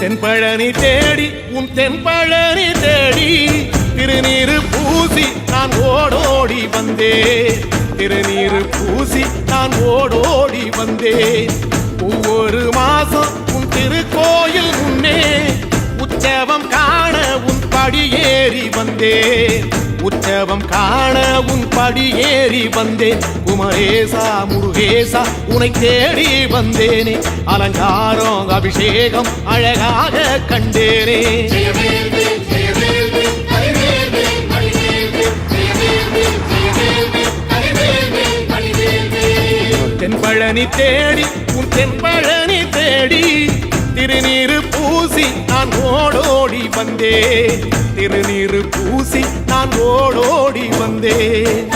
தென்பழனி தேடி உன் தென்பழனி தேடி திருநீரு பூசி நான் ஓடோடி வந்தேன். திருநீரு பூசி நான் ஓடோடி வந்தேன். ஒவ்வொரு மாசம் உன் திருக்கோயில் முன்னே உற்சவம் காண உன் படியேறி வந்தேன். உற்சவம் காண உன் படியேறி வந்தேன். குமரேசா முருகேசா உனை தேடி வந்தேனே. அலங்காரம் அபிஷேகம் அழகாக கண்டேனே. தென்பழனி தேடி உன் தென்பழனி தேடி திருநீரு பூசி நான் ஓடோடி வந்தேன். திருநீரு பூசி நான் ஓடோடி வந்தேன்.